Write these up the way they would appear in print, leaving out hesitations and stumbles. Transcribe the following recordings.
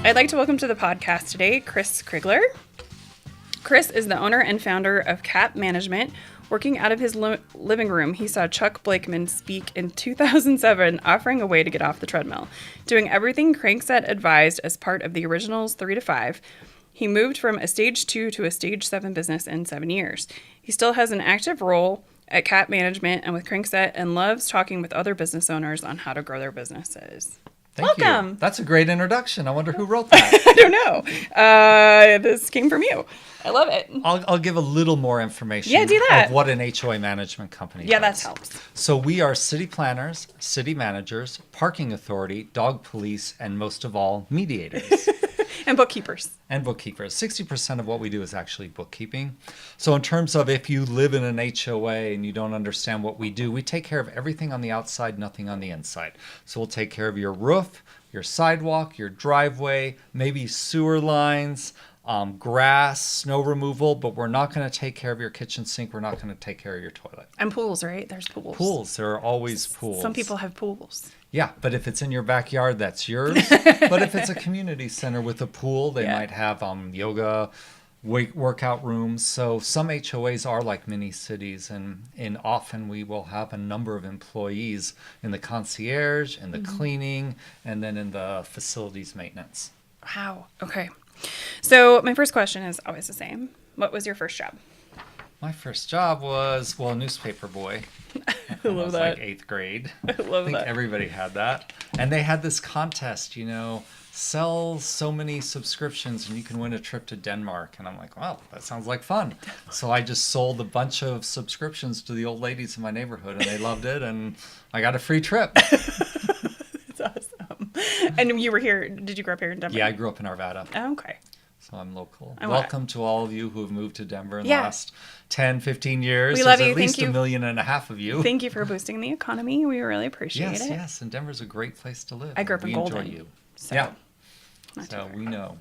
I'd like to welcome to the podcast today Chris Crigler. Chris is the owner and founder of HOA Management. Working out of his living room, he saw Chuck Blakeman speak in 2007, offering a way to get off the treadmill. Doing everything Crankset advised as part of the original's 3 to 5, he moved from a stage 2 to a stage 7 business in 7 years. He still has an active role at HOA Management and with Crankset and loves talking with other business owners on how to grow their businesses. Welcome. You. That's a great introduction. I wonder who wrote that. I don't know. This came from you. I love it. I'll give a little more information do that. of what an HOA management company does. That helps. So we are city planners, city managers, parking authority, dog police, and most of all, mediators. And bookkeepers. 60% of what we do is actually bookkeeping. So in terms of if you live in an HOA and you don't understand what we do, we take care of everything on the outside, nothing on the inside. So we'll take care of your roof, your sidewalk, your driveway, maybe sewer lines, grass, snow removal, but we're not going to take care of your kitchen sink. We're not going to take care of your toilet. And pools, right? There's pools. Pools. There are always pools. Some people have pools. Yeah, but if it's in your backyard, that's yours. But if it's a community center with a pool, they might have yoga, workout rooms. So some HOAs are like mini cities, and often we will have a number of employees in the concierge, in the cleaning, and then in the facilities maintenance. Wow. Okay. So my first question is always the same. What was your first job? My first job was, a newspaper boy. I love that. Like 8th grade. I think everybody had that. And they had this contest, sell so many subscriptions and you can win a trip to Denmark. And I'm like, well, that sounds like fun. So I just sold a bunch of subscriptions to the old ladies in my neighborhood and they loved it. And I got a free trip. That's awesome. And you were here, did you grow up here in Denver? Yeah, I grew up in Arvada. Oh, okay. So I'm local. Welcome to all of you who have moved to Denver in the last 10, 15 years. We love you. At least Thank you. 1.5 million of you. Thank you for boosting the economy. We really appreciate it. Yes. And Denver's a great place to live. I grew up in Golden. We enjoy you. So we know.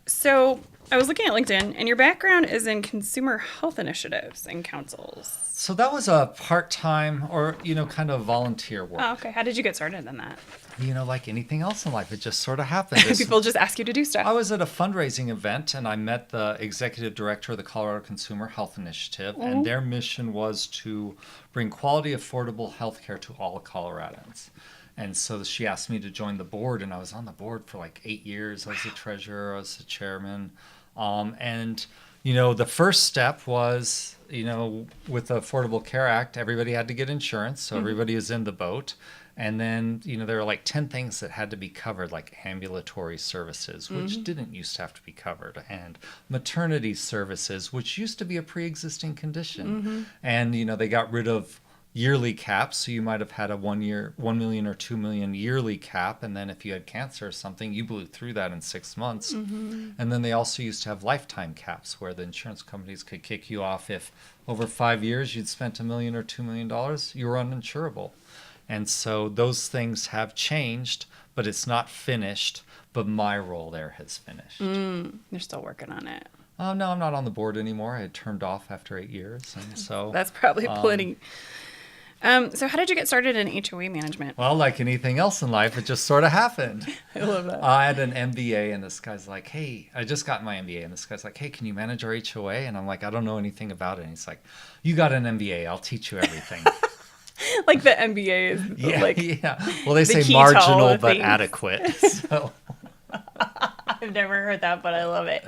So I was looking at LinkedIn, and your background is in consumer health initiatives and councils. So that was a part-time or, kind of volunteer work. Oh, okay. How did you get started in that? Like anything else in life, it just sort of happened. People just ask you to do stuff. I was at a fundraising event and I met the executive director of the Colorado Consumer Health Initiative, and their mission was to bring quality, affordable health care to all Coloradans. And so she asked me to join the board, and I was on the board for like 8 years. I was the treasurer, I was the chairman. The first step was, with the Affordable Care Act, everybody had to get insurance, so everybody is in the boat. And then, there were like 10 things that had to be covered, like ambulatory services, which didn't used to have to be covered, and maternity services, which used to be a pre-existing condition. And, they got rid of yearly caps, so you might have had a 1 million or 2 million yearly cap, and then if you had cancer or something, you blew through that in 6 months. And then they also used to have lifetime caps, where the insurance companies could kick you off if over 5 years you'd spent $1 million or $2 million, you were uninsurable. And so those things have changed, but it's not finished. But my role there has finished. You're still working on it. Oh, no, I'm not on the board anymore. I had turned off after 8 years. And so that's probably plenty. So how did you get started in HOA management? Well, like anything else in life, it just sort of happened. I love that. I had an MBA, and this guy's like, hey, I just got my MBA, and this guy's like, hey, can you manage our HOA? And I'm like, I don't know anything about it. And he's like, you got an MBA. I'll teach you everything. Like the MBA is Well, they say marginal but adequate. So. I've never heard that, but I love it.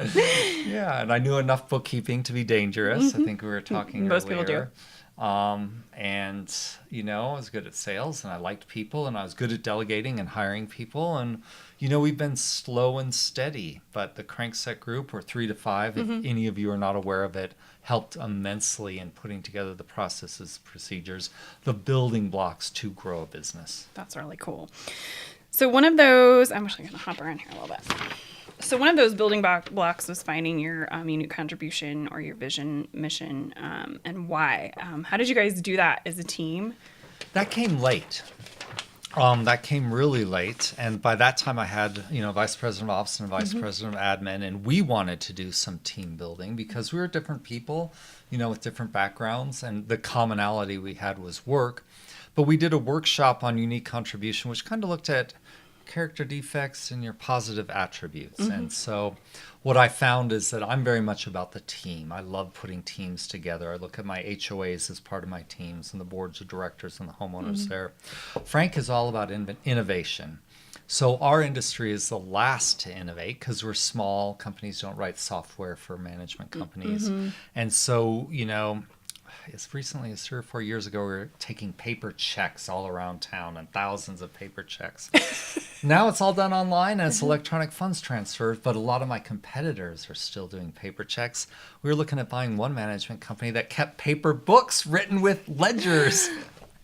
Yeah, and I knew enough bookkeeping to be dangerous. I think we were talking Most earlier. people do. And, I was good at sales, and I liked people, and I was good at delegating and hiring people. And, we've been slow and steady, but the Crankset group, or 3 to 5, if any of you are not aware of it, helped immensely in putting together the processes, procedures, the building blocks to grow a business. That's really cool. So one of those, I'm actually going to hop around here a little bit. So one of those building blocks was finding your unique contribution or your vision, mission, and why. How did you guys do that as a team? That came late. That came really late. And by that time I had, vice president of ops and vice president of admin. And we wanted to do some team building because we were different people, with different backgrounds. And the commonality we had was work. But we did a workshop on unique contribution, which kind of looked at character defects and your positive attributes. And so what I found is that I'm very much about the team. I love putting teams together. I look at my HOAs as part of my teams and the boards of directors and the homeowners there. Frank is all about innovation. So our industry is the last to innovate because we're small. Companies don't write software for management companies. And so, as recently as 3 or 4 years ago, we were taking paper checks all around town and thousands of paper checks. Now it's all done online and it's electronic funds transfer, but a lot of my competitors are still doing paper checks. We were looking at buying one management company that kept paper books written with ledgers.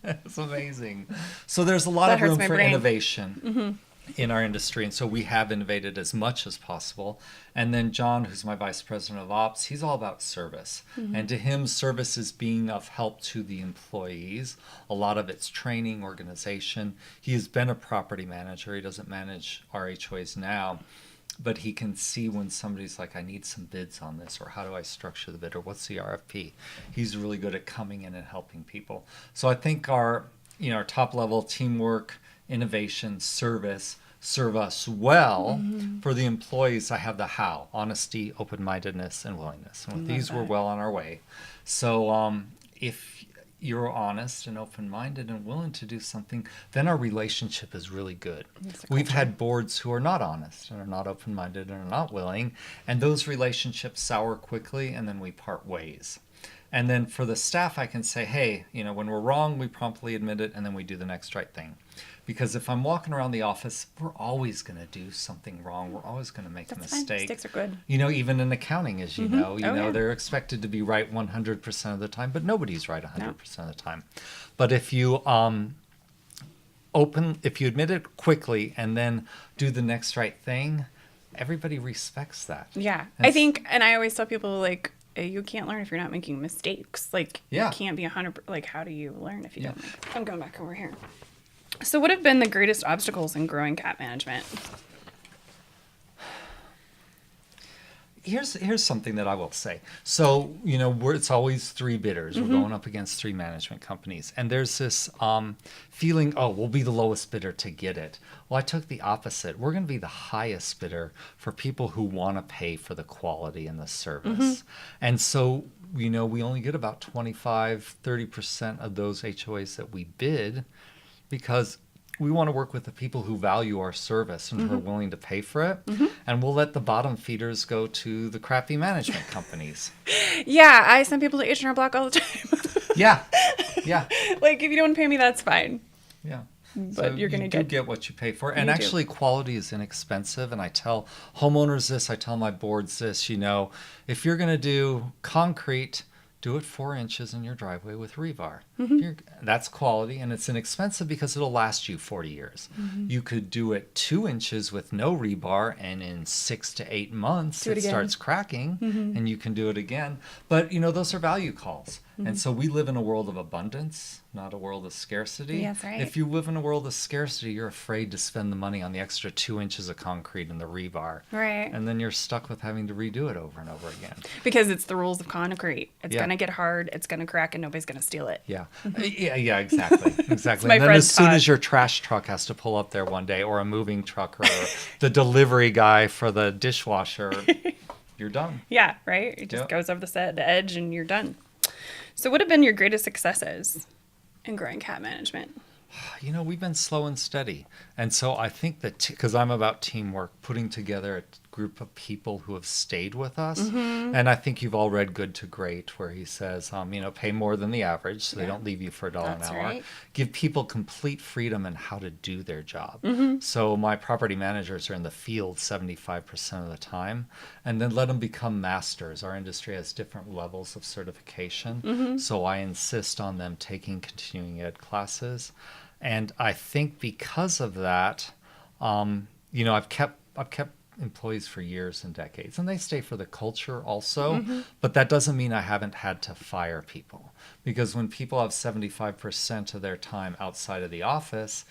It's amazing. So there's a lot of room for innovation in our industry, and so we have innovated as much as possible. And then John, who's my vice president of ops, he's all about service. And to him, service is being of help to the employees. A lot of it's training, organization. He has been a property manager. He doesn't manage our HOAs now, but he can see when somebody's like, I need some bids on this, or how do I structure the bid, or what's the RFP. He's really good at coming in and helping people. So I think our top level teamwork, innovation, service serve us well. For the employees, I have the how: honesty, open-mindedness, and willingness. And with these, we're well on our way. So if you're honest and open-minded and willing to do something, then our relationship is really good. We've had boards who are not honest and are not open-minded and are not willing, and those relationships sour quickly, and then we part ways. And then for the staff, I can say, hey, when we're wrong, we promptly admit it, and then we do the next right thing. Because if I'm walking around the office, we're always going to do something wrong. We're always going to make a mistake. Fine. Mistakes are good. Even in accounting, as you know, they're expected to be right 100% of the time, but nobody's right 100% of the time. But if you admit it quickly and then do the next right thing, everybody respects that. Yeah. I think, and I always tell people, you can't learn if you're not making mistakes. You can't be 100%. How do you learn if you don't make? I'm going back over here. So what have been the greatest obstacles in growing cat management? Here's something that I will say. So, it's always 3 bidders. We're going up against 3 management companies. And there's this feeling, we'll be the lowest bidder to get it. Well, I took the opposite. We're going to be the highest bidder for people who want to pay for the quality and the service. And so, we only get about 25-30% of those HOAs that we bid, because we want to work with the people who value our service and who are willing to pay for it. And we'll let the bottom feeders go to the crappy management companies. Yeah, I send people to H&R Block all the time. Yeah. If you don't pay me, that's fine. Yeah. But so you're going to get what you pay for. And actually, quality is inexpensive. And I tell homeowners this, I tell my boards this, if you're going to do concrete, do it 4 inches in your driveway with rebar. That's quality, and it's inexpensive because it'll last you 40 years. You could do it 2 inches with no rebar, and in 6 to 8 months it starts cracking, and you can do it again. But those are value calls. And so we live in a world of abundance, not a world of scarcity. That's right. If you live in a world of scarcity, you're afraid to spend the money on the extra 2 inches of concrete and the rebar. Right. And then you're stuck with having to redo it over and over again. Because it's the rules of concrete. It's going to get hard, it's going to crack, and nobody's going to steal it. Yeah. Yeah, exactly. Exactly. My And then as soon Todd. as your trash truck has to pull up there one day, or a moving truck, or the delivery guy for the dishwasher, you're done. Yeah, right? It just goes over the edge and you're done. So what have been your greatest successes in growing cat management? We've been slow and steady. And so I think that, because I'm about teamwork, putting together a group of people who have stayed with us. And I think you've all read Good to Great, where he says, pay more than the average so they don't leave you for $1 an hour. Right. Give people complete freedom in how to do their job. So my property managers are in the field 75% of the time, and then let them become masters. Our industry has different levels of certification. So I insist on them taking continuing ed classes. And I think because of that, I've kept employees for years and decades, and they stay for the culture also. But that doesn't mean I haven't had to fire people, because when people have 75% of their time outside of the office,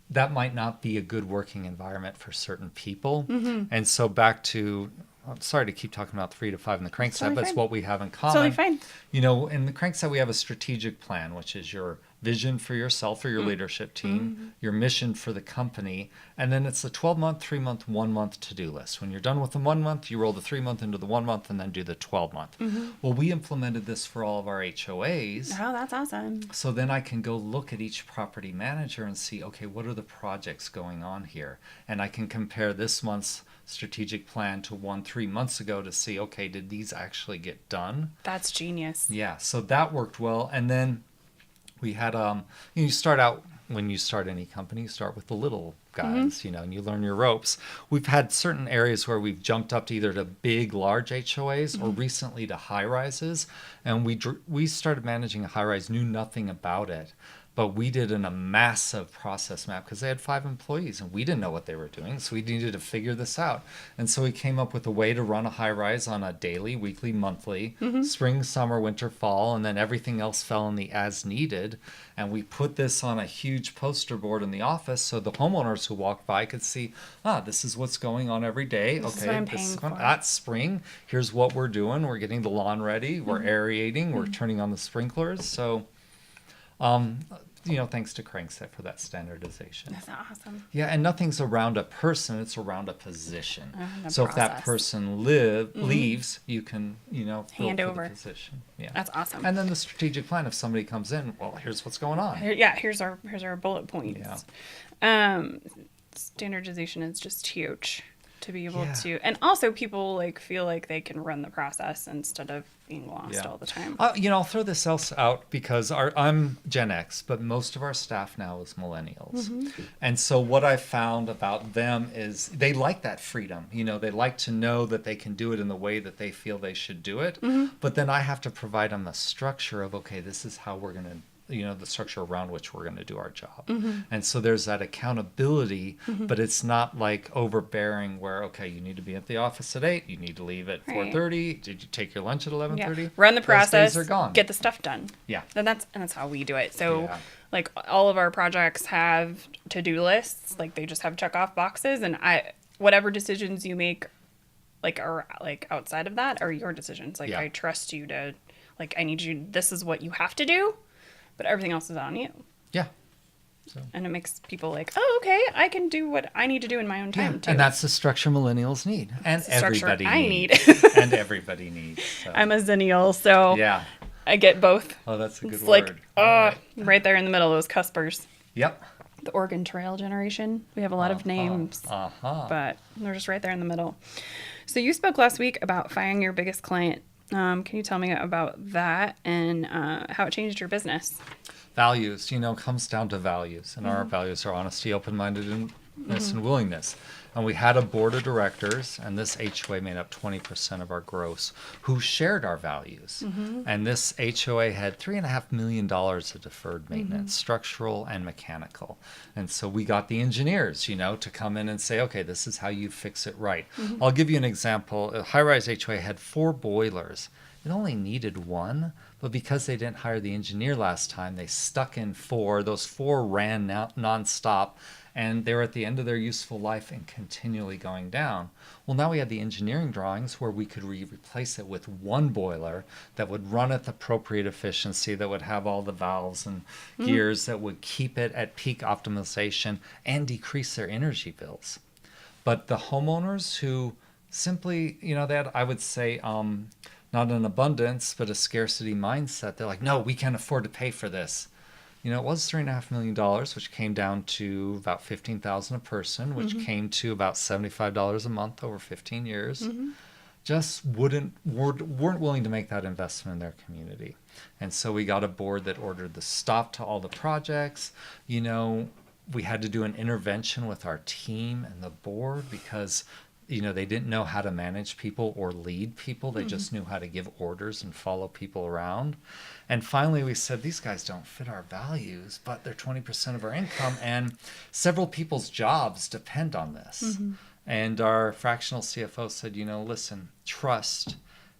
that might not be a good working environment for certain people. And so back to I'm sorry to keep talking about 3 to 5 in the crank set, totally but it's fine. what we have in It's common. totally fine. You know, in the crank set, we have a strategic plan, which is your vision for yourself or your leadership team, your mission for the company, and then it's the 12-month, 3-month, 1-month to-do list. When you're done with the 1 month, you roll the 3-month into the 1 month and then do the 12-month. Well, we implemented this for all of our HOAs. Oh, that's awesome. So then I can go look at each property manager and see, okay, what are the projects going on here? And I can compare this month's strategic plan to one 3 months ago to see, okay, did these actually get done? That's genius. Yeah, so that worked well. And then we had, you start out, when you start any company, you start with the little guys, you know, and you learn your ropes. We've had certain areas where we've jumped up to either to big, large HOAs or recently to high rises. And we started managing a high rise, knew nothing about it. But we did a massive process map because they had 5 employees and we didn't know what they were doing. So we needed to figure this out. And so we came up with a way to run a high rise on a daily, weekly, monthly, spring, summer, winter, fall, and then everything else fell in the as needed. And we put this on a huge poster board in the office so the homeowners who walked by could see, this is what's going on every day. This is what I'm paying for. That's spring. Here's what we're doing. We're getting the lawn ready. We're aerating. We're turning on the sprinklers. So you know, thanks to Crankset for that standardization. That's awesome. Yeah, and nothing's around a person, it's around a position. The So if that process. person leaves, you can, you know, Hand fill for over. the position. Yeah. That's awesome. And then the strategic plan, if somebody comes in, well, here's what's going on. Here's our bullet points. Standardization is just huge to be able to, and also people like feel like they can run the process instead of being lost all the time. You know, I'll throw this else out because I'm Gen X, but most of our staff now is millennials. And so what I found about them is they like that freedom. You know, they like to know that they can do it in the way that they feel they should do it. But then I have to provide them a structure of, okay, this is how we're going to, you know, the structure around which we're going to do our job. And so there's that accountability, but it's not like overbearing where, okay, you need to be at the office at 8, you need to leave at 4:30. Did you take your lunch at 11:30? Run the process, Those days are gone. get the stuff done. Yeah. And that's how we do it. So like all of our projects have to-do lists, like they just have check off boxes, and whatever decisions you make like are like outside of that are your decisions. Like I trust you to, like, I need you, this is what you have to do, but everything else is on you. Yeah. So. And it makes people like, oh, okay, I can do what I need to do in my own time too. And that's the structure millennials need. And everybody needs. And everybody needs. So. I'm a Zennial, so I get both. Oh, that's a good word. Like, right there in the middle, those cuspers. Yep. The Oregon Trail generation. We have a lot of names, but they're just right there in the middle. So you spoke last week about firing your biggest client. Can you tell me about that and how it changed your business? Values, you know, comes down to values. And our values are honesty, open-mindedness, and willingness. And we had a board of directors, and this HOA made up 20% of our gross, who shared our values. And this HOA had $3.5 million of deferred maintenance, structural and mechanical. And so we got the engineers, you know, to come in and say, okay, this is how you fix it right. I'll give you an example. A high-rise HOA had 4 boilers. It only needed 1, but because they didn't hire the engineer last time, they stuck in 4. Those 4 ran nonstop, and they were at the end of their useful life and continually going down. Well, now we had the engineering drawings where we could replace it with 1 boiler that would run at the appropriate efficiency, that would have all the valves and gears that would keep it at peak optimization and decrease their energy bills. But the homeowners who simply, you know, they had, I would say, not an abundance, but a scarcity mindset. They're like, no, we can't afford to pay for this. You know, it was $3.5 million, which came down to about $15,000 a person, which came to about $75 a month over 15 years. Just weren't willing to make that investment in their community. And so we got a board that ordered the stop to all the projects. You know, we had to do an intervention with our team and the board because, you know, they didn't know how to manage people or lead people. They just knew how to give orders and follow people around. And finally, we said, these guys don't fit our values, but they're 20% of our income, and several people's jobs depend on this. And our fractional CFO said, you know, listen, trust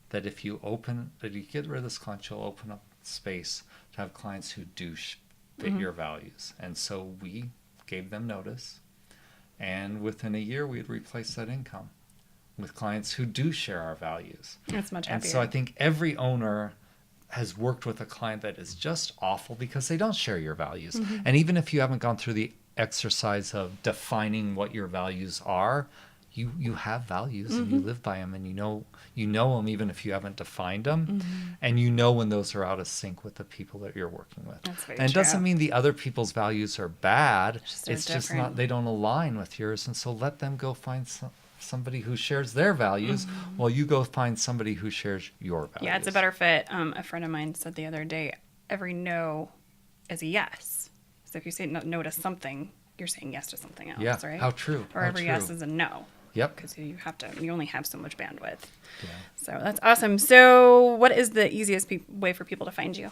that if you get rid of this client, you'll open up space to have clients who do fit your values. And so we gave them notice. And within a year, we had replaced that income. with clients who do share our values. It's much happier. And so I think every owner has worked with a client that is just awful because they don't share your values. And even if you haven't gone through the exercise of defining what your values are, you have values and you live by them, and you know them even if you haven't defined them, and you know when those are out of sync with the people that you're working with. That's very and it true. doesn't mean the other people's values are bad. They're It's just different. not, they don't align with yours, and so let them go find somebody who shares their values while you go find somebody who shares your values. Yeah, it's a better fit. A friend of mine said the other day, every no is a yes. So if you say no to something, you're saying yes to something else, Yeah, right? how true. Or how every true. yes is a no. Yep. Because you only have so much bandwidth. Yeah. So that's awesome. So what is the easiest way for people to find you?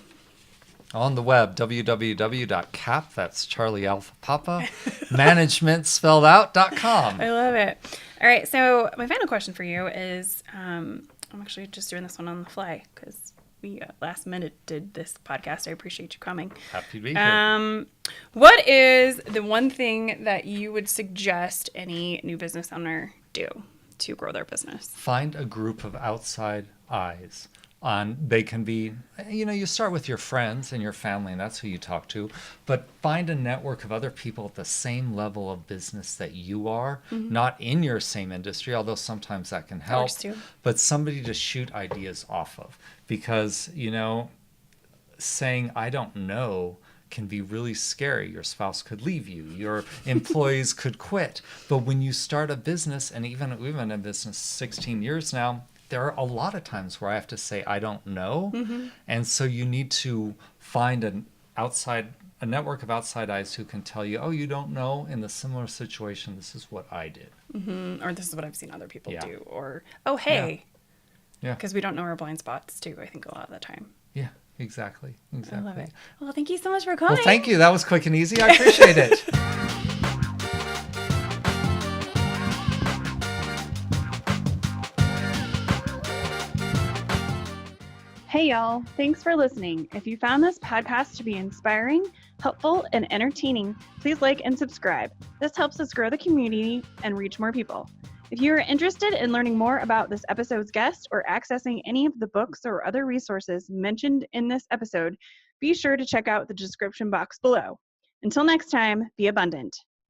On the web, www.cap, that's Charlie Alpha Papa, management spelled out.com. I love it. All right. So my final question for you is, I'm actually just doing this one on the fly because we last minute did this podcast. I appreciate you coming. Happy to be here. What is the one thing that you would suggest any new business owner do to grow their business? Find a group of outside eyes. They can be, you start with your friends and your family, and that's who you talk to, but find a network of other people at the same level of business that you are, not in your same industry, although sometimes that can help, Works too. but somebody to shoot ideas off of. Because, saying, I don't know, can be really scary. Your spouse could leave you. Your employees could quit. But when you start a business, and even we've been in business 16 years now, there are a lot of times where I have to say, I don't know. And so you need to find a network of outside eyes who can tell you, oh, you don't know, in the similar situation, this is what I did. Or this is what I've seen other people Yeah. do. Or, oh, hey. Yeah. Because we don't know our blind spots too, I think, a lot of the time. Yeah, exactly. I love it. Well, thank you so much for coming. Well, thank you. That was quick and easy. I appreciate it. Hey, y'all. Thanks for listening. If you found this podcast to be inspiring, helpful, and entertaining, please like and subscribe. This helps us grow the community and reach more people. If you are interested in learning more about this episode's guest or accessing any of the books or other resources mentioned in this episode, be sure to check out the description box below. Until next time, be abundant.